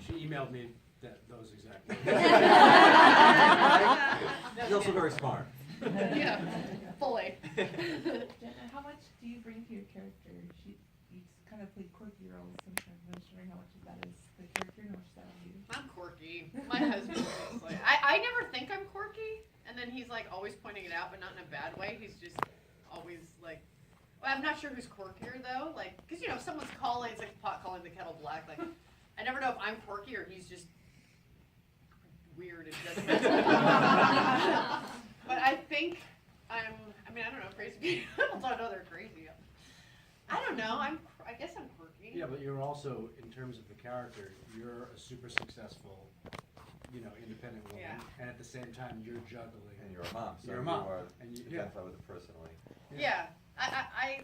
She emailed me those exactly. She's also very smart. Yeah, fully. Jenna, how much do you bring to your character? You kind of play quirky roles sometimes. I'm just wondering how much of that is the character and how much is that on you? I'm quirky. My husband is like, I never think I'm quirky, and then he's like always pointing it out, but not in a bad way. He's just always like, well, I'm not sure who's quirkier though. Like, because if someone's calling, it's like pot calling the kettle black. Like, I never know if I'm quirky or he's just weird and judgmental. But I think I don't know, crazy people don't know they're crazy. I don't know. I guess I'm quirky. Yeah, but you're also, in terms of the character, you're a super successful, independent woman, and at the same time you're juggling. And you're a mom, so you're a mom. You identify with it personally. Yeah. I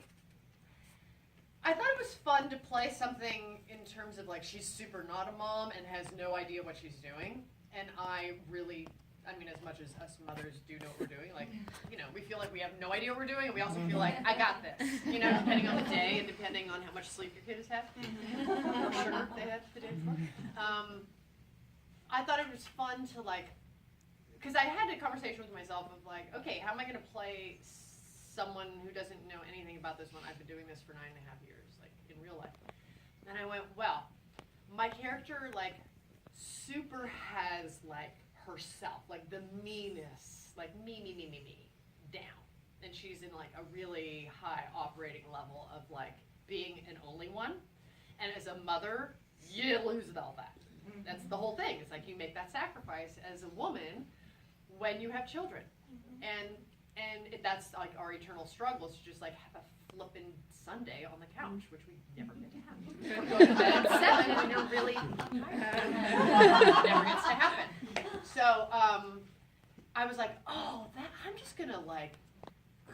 thought it was fun to play something in terms of like she's super not a mom and has no idea what she's doing, and I really. As much as us mothers do know what we're doing, like, we feel like we have no idea what we're doing, and we also feel like, I got this, depending on the day and depending on how much sleep your kids had, or sugar they had the day before. I thought it was fun to, like, because I had a conversation with myself of, like, okay, how am I going to play someone who doesn't know anything about this when I've been doing this for 9.5 years, like, in real life? And I went, well, my character, like, super has, like, herself, like the meanness, like me, down. And she's in like a really high operating level of like being an only one. And as a mother, you lose all that. That's the whole thing. It's like you make that sacrifice as a woman when you have children. And that's like our eternal struggle, is to just like have a flippin' Sunday on the couch, which we never get to have. Or go to bed at 7 when you're really tired. Never gets to happen. So I was like, I'm just gonna like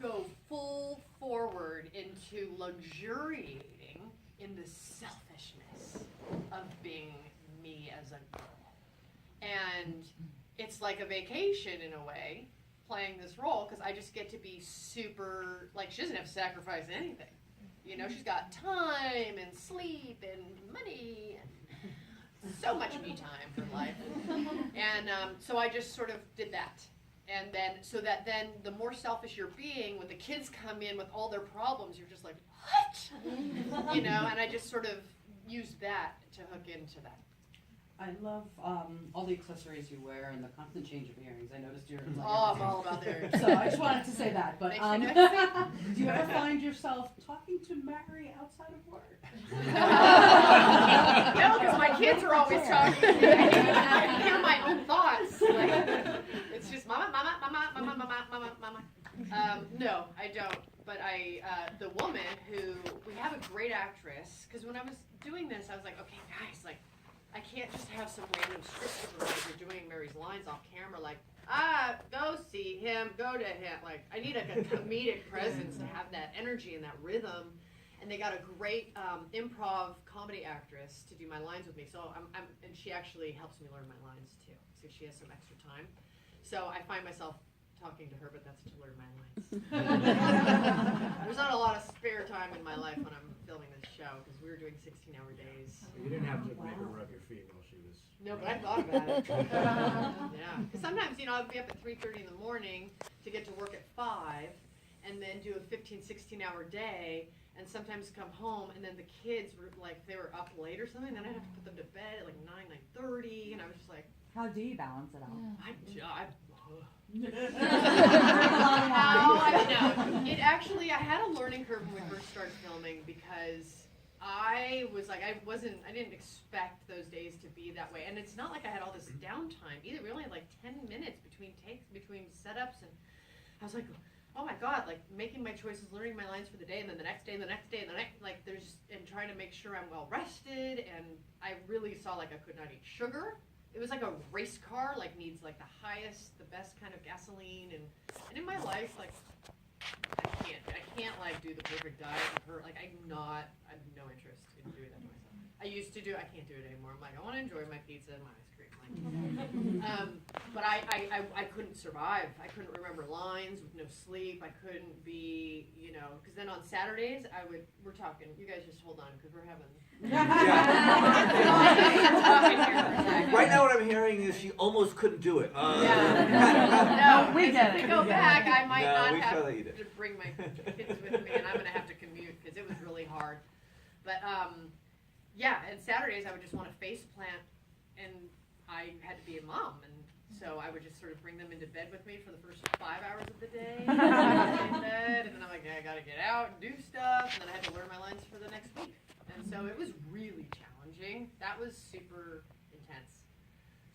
go full forward into luxuriating in the selfishness of being me as a girl. And it's like a vacation in a way, playing this role, because I just get to be super, like, she doesn't have to sacrifice anything. She's got time and sleep and money and so much me time for life. And so I just sort of did that. And then, so that then the more selfish you're being, when the kids come in with all their problems, you're just like, what? And I just sort of used that to hook into that. I love all the accessories you wear and the constant change of earrings. I noticed you're like, I'm all about the earrings. So I just wanted to say that. But Makes you do you ever find yourself talking to Mary outside of work? No, because my kids are always talking to me. I can hear my own thoughts. Like, it's just mama. No, I don't. But the woman we have a great actress, because when I was doing this, I was like, okay, guys, like, I can't just have some random script supervisor doing Mary's lines off camera, like, go see him, go to him. Like, I need a comedic presence to have that energy and that rhythm. And they got a great improv comedy actress to do my lines with me. So and she actually helps me learn my lines too. So she has some extra time. So I find myself talking to her, but that's to learn my lines. There's not a lot of spare time in my life when I'm filming this show, because we were doing 16-hour days. You didn't have to make her rub your feet while she was... No, but I thought about it. Yeah, because sometimes, I'd be up at 3:30 in the morning to get to work at 5, and then do a 16-hour day, and sometimes come home, and then the kids were like, they were up late or something, then I'd have to put them to bed at like 9:30, and I was just like... How do you balance it out? It actually, I had a learning curve when we first started filming, because I was like, I didn't expect those days to be that way. And it's not like I had all this downtime either. We only had like 10 minutes between takes, between setups, and I was like, oh my God, like making my choices, learning my lines for the day, and then the next day, and the next day, and the next, like and trying to make sure I'm well rested. And I really saw like I could not eat sugar. It was like a race car, like needs like the highest, the best kind of gasoline, and in my life, like I can't like do the perfect diet. Like I have no interest in doing that to myself. I used to do. I can't do it anymore. I'm like, I want to enjoy my pizza and my ice cream. But I couldn't survive. I couldn't remember lines with no sleep. I couldn't be, because then on Saturdays we're talking, you guys just hold on because we're having. Right now what I'm hearing is she almost couldn't do it. No, we get it. To go back, I might No, not we have feel that you did. to bring my kids with me, and I'm going to have to commute because it was really hard. But and Saturdays I would just want to face plant, and I had to be a mom, and so I would just sort of bring them into bed with me for the first 5 hours of the day, in bed, and then I'm like, I got to get out and do stuff, and then I had to learn my lines for the next week, and so it was really challenging. That was super intense.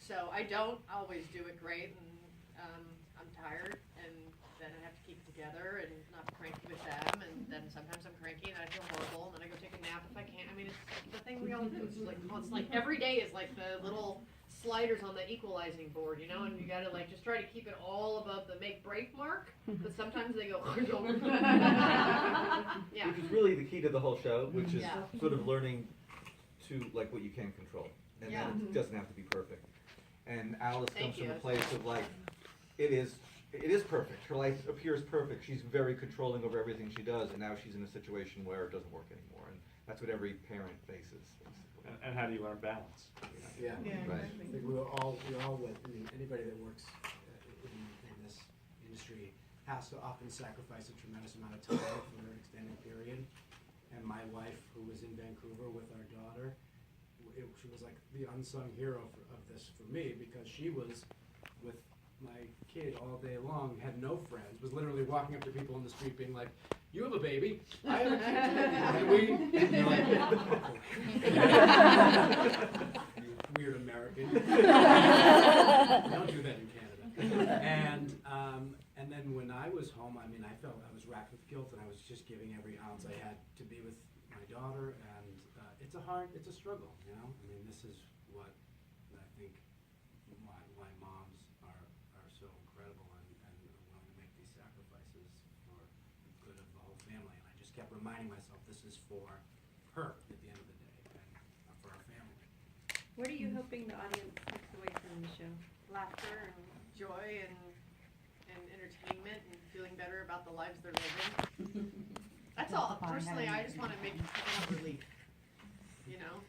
So I don't always do it great, and I'm tired, and then I have to keep it together and not cranky with them, and then sometimes I'm cranky and I feel horrible, and then I go take a nap if I can. I mean, it's the thing we all do. It's just like constantly, every day is like the little sliders on the equalizing board, and you gotta like just try to keep it all above the make-break mark, but sometimes they go, yeah. Which is really the key to the whole show, which is Yeah. sort of learning to like what you can control, and Yeah. then it doesn't have to be perfect. And Alice Thank comes from you. a place of like, it is perfect. Her life appears perfect. She's very controlling over everything she does, and now she's in a situation where it doesn't work anymore, and that's what every parent faces, basically. And how do you learn balance? Yeah. Right. I think we all would. I mean, anybody that works in this industry has to often sacrifice a tremendous amount of time for an extended period. And my wife, who was in Vancouver with our daughter, she was like the unsung hero of this for me, because she was with my kid all day long, had no friends, was literally walking up to people in the street being like, "You have a baby, I have a kid," and you're like, "You weird American." We don't do that in Canada. And then when I was home, I mean, I felt I was racked with guilt, and I was just giving every ounce I had to be with my daughter, and it's a struggle, I mean, this is what I think why moms are so incredible and willing to make these sacrifices for the good of the whole family. And I just kept reminding myself this is for her at the end of the day, and for our family. What are you hoping the audience takes away from the show? Laughter and joy and entertainment and feeling better about the lives they're living. That's all. Personally, I just want to make people have relief.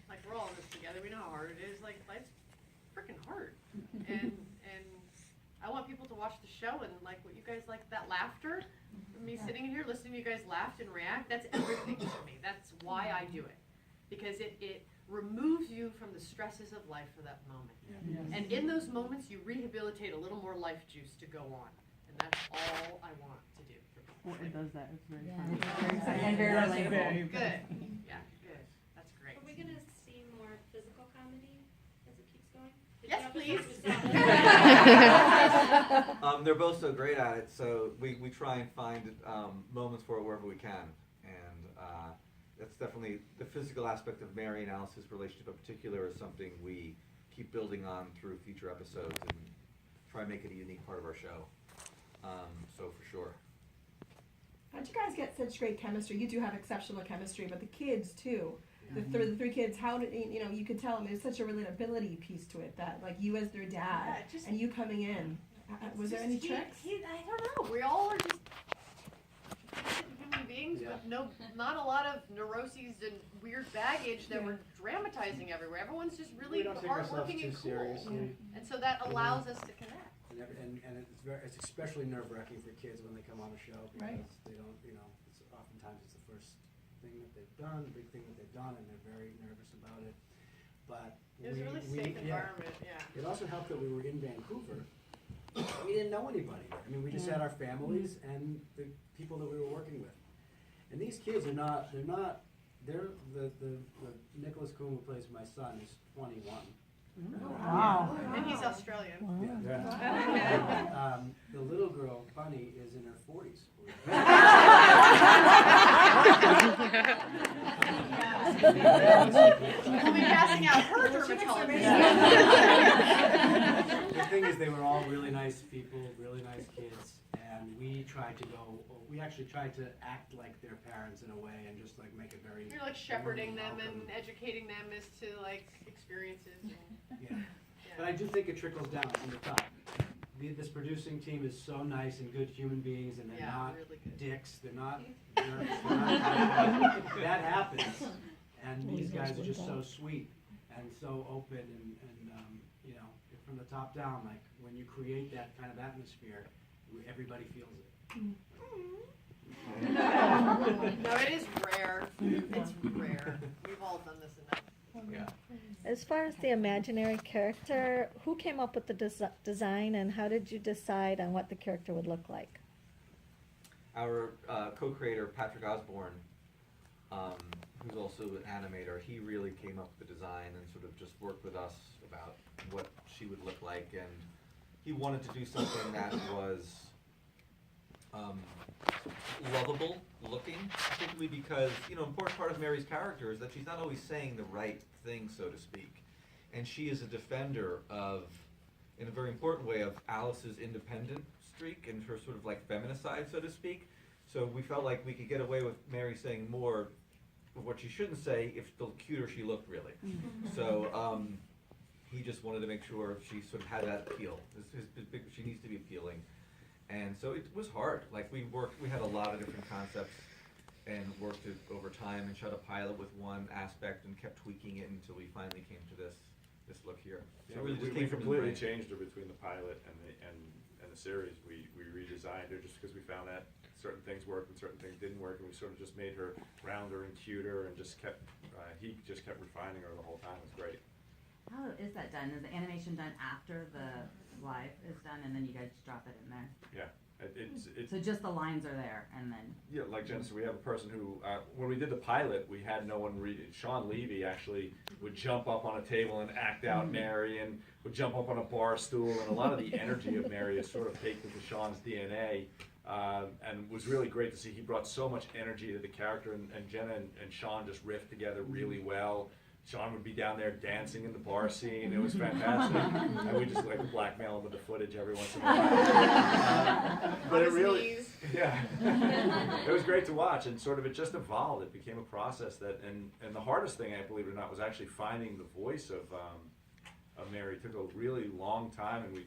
Like we're all in this together. We know how hard it is. Like life's freaking hard, and I want people to watch the show and like what you guys like, that laughter. Me sitting in here listening to you guys laugh and react. That's everything to me. That's why I do it, because it removes you from the stresses of life for that moment. And in those moments, you rehabilitate a little more life juice to go on, and that's all I want to do for people. Well, it does that. It's very fun. Yeah. Very exciting and very relatable. Good. Yeah, good. That's great. Are we gonna see more physical comedy as it keeps going? Yes, please. They're both so great at it, so we try and find moments for it wherever we can, and that's definitely the physical aspect of Mary and Alice's relationship in particular is something we keep building on through future episodes and try and make it a unique part of our show. So for sure. How'd you guys get such great chemistry? You do have exceptional chemistry, but the kids too. The three kids, how did you could tell them there's such a relatability piece to it, that like you as their dad and you coming in. Was there any tricks? I don't know. We all are just human beings with not a lot of neuroses and weird baggage that we're dramatizing everywhere. Everyone's just really We don't take ourselves hardworking too and cool, seriously. and so that allows us to connect. And it's especially nerve-wracking for kids when they come on a show, because Right. they don't, it's oftentimes it's the first thing that they've done, the big thing that they've done, and they're very nervous about it. But It was a really safe environment. Yeah. It also helped that we were in Vancouver. We didn't know anybody there. I mean, we just had our families and the people that we were working with. And these kids are not, the Nicholas Coon who plays my son is 21. Wow. And he's Australian. Yeah. The little girl, Bunny, is in her 40s. We'll be passing out her dermatology. The thing is, they were all really nice people, really nice kids, and we tried tried to act like their parents in a way and just like make it very. You're like shepherding them welcome. and educating them as to like experiences. And, Yeah. But I do think it trickles down from the top. This producing team is so nice and good human beings, and they're yeah, not really good. dicks. They're not jerks. They're not that happens, and these guys are just so sweet and so open, and you know, from the top down. Like when you create that kind of atmosphere, everybody feels it. No, it is rare. It's rare. We've all done this enough. Yeah. As far as the imaginary character, who came up with the design, and how did you decide on what the character would look like? Our co-creator, Patrick Osborne, who's also an animator, he really came up with the design and sort of just worked with us about what she would look like, and he wanted to do something that was lovable looking, particularly because, you know, an important part of Mary's character is that she's not always saying the right thing, so to speak. And she is a defender of, in a very important way, of Alice's independent streak and her sort of like feminist side, so to speak. So we felt like we could get away with Mary saying more of what she shouldn't say if the cuter she looked, really. So he just wanted to make sure she sort of had that appeal. She needs to be appealing. And so it was hard. Like we had a lot of different concepts and worked it over time and shot a pilot with one aspect and kept tweaking it until we finally came to this look here. So Yeah, it really just we came from the completely brain. changed her between the pilot and the series. We redesigned her just because we found that certain things worked and certain things didn't work, and we sort of just made her rounder and cuter and just kept he just kept refining her the whole time. It was great. How is that done? Is the animation done after the live is done, and then you guys drop it in there? Yeah, it's So just the lines are there, and then. yeah, like Jenna said, we have a person who, when we did the pilot, we had no one read it. Sean Levy actually would jump up on a table and act out Mary, and would jump up on a bar stool, and a lot of the energy of Mary is sort of baked into Sean's DNA, and was really great to see. He brought so much energy to the character, and Jenna and Sean just riffed together really well. Sean would be down there dancing in the bar scene. It was fantastic. And we just like blackmail him with the footage every once in a while. But it really, yeah, it was great to watch, and sort of it just evolved. It became a process that, and the hardest thing, I believe it or not, was actually finding the voice of Mary. It took a really long time, and we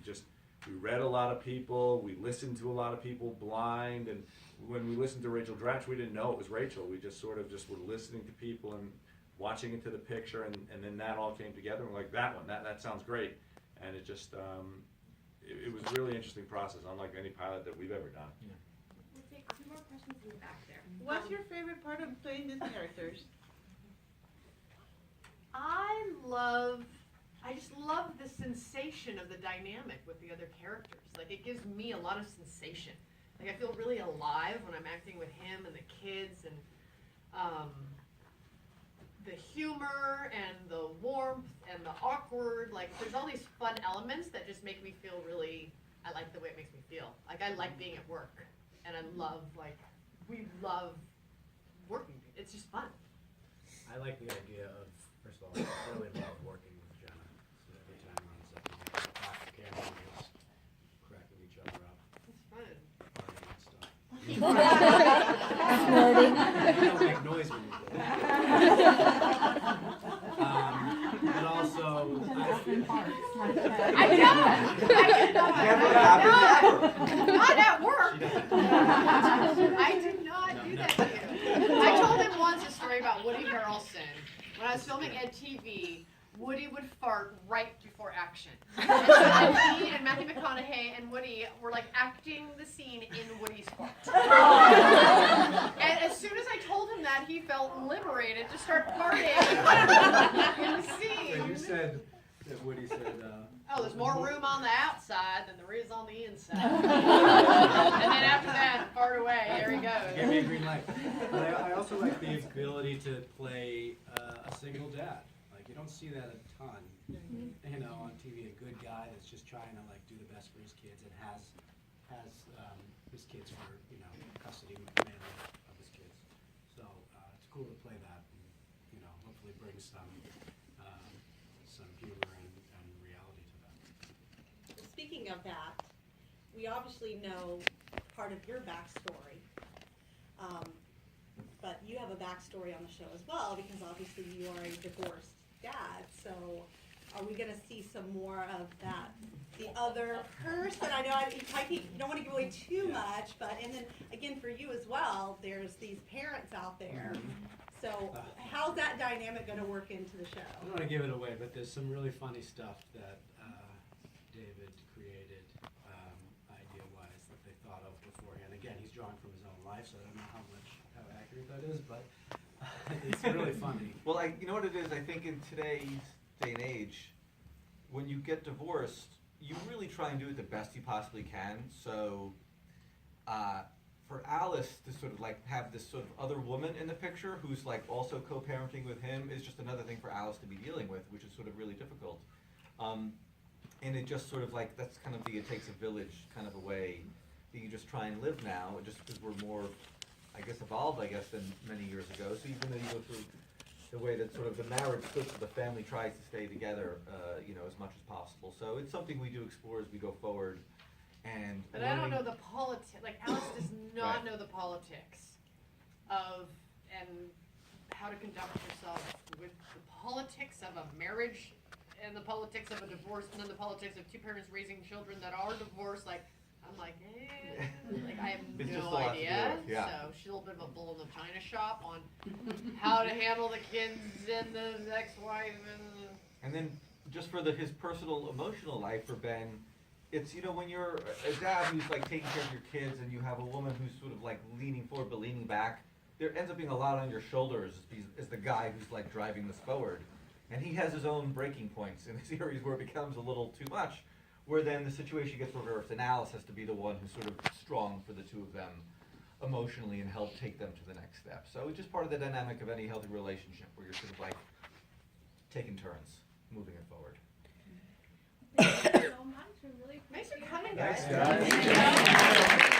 read a lot of people. We listened to a lot of people blind, and when we listened to Rachel Dratch, we didn't know it was Rachel. We just sort of just were listening to people and watching into the picture, and then that all came together. And we're like, that one, that sounds great. And it just, it was a really interesting process, unlike any pilot that we've ever done. Yeah. We'll take two more questions in the back there. What's your favorite part of playing these characters? I just love the sensation of the dynamic with the other characters. Like it gives me a lot of sensation. Like I feel really alive when I'm acting with him and the kids, and the humor and the warmth and the awkward. Like there's all these fun elements that just make me feel really, I like the way it makes me feel. Like I like being at work, and I love, like, we love working. It's just fun. I like the idea of, first of all, I really love working with Jenna. So every time we're on set, we get off the camera and we're just cracking each other up, It's fun. farting and stuff. Snorting. You don't make noise when you do it. But also, I don't. Never happened ever. Not at work. She doesn't. I did not do that to you. I told him once a story about Woody Harrelson. When I was filming Ed TV, Woody would fart right before action. And so then he and Matthew McConaughey and Woody were like acting the scene in Woody's fart. And as soon as I told him that, he felt liberated to start farting in the scene. So you said that Woody said, Oh, there's more room on the outside than there is on the inside. And then after that, fart away. There he goes. give me a green light. But I also like the ability to play a single dad. Like you don't see that a ton, you know, on TV. A good guy that's just trying to like do the best for his kids and has his kids for, you know, custody mainly of his kids. So it's cool to play that, and, you know, hopefully bring some humor and reality to that. Speaking of that, we obviously know part of your backstory. But you have a backstory on the show as well, because obviously you are a divorced dad. So are we gonna see some more of that, the other person? I know you don't wanna give away too much, but, and then again, for you as well, there's these parents out there. So how's that dynamic gonna work into the show? I don't want to give it away, but there's some really funny stuff that David created idea-wise that they thought of beforehand. Again, he's drawing from his own life, so I don't know how accurate that is, but it's really funny. Well, you know what it is? I think in today's day and age, when you get divorced, you really try and do it the best you possibly can. So, for Alice to sort of like have this sort of other woman in the picture who's like also co-parenting with him is just another thing for Alice to be dealing with, which is sort of really difficult. And it just sort of like, that's kind of the it takes a village kind of a way that you just try and live now, just because we're more, I guess, evolved, than many years ago. So even though you go through the way that sort of the marriage splits, the family tries to stay together, as much as possible. So it's something we do explore as we go forward. But I don't know the politics. Like Alice does not know the politics of and how to conduct yourself with the politics of a marriage and the politics of a divorce and then the politics of two parents raising children that are divorced. Like I'm like, I have It's just a no lot to idea. do, yeah. So she's a little bit of a bull in the china shop on how to handle the kids and the ex-wife And then just for his personal emotional life for Ben, it's, when you're a dad who's like taking care of your kids and you have a woman who's sort of like leaning forward but leaning back, there ends up being a lot on your shoulders as the guy who's like driving this forward. And he has his own breaking points in the series where it becomes a little too much, where then the situation gets reversed and Alice has to be the one who's sort of strong for the two of them emotionally and help take them to the next step. So it's just part of the dynamic of any healthy relationship where you're sort of like taking turns, moving it forward. Thank you so much. We really Thanks for appreciate coming, it. guys. Thanks, guys.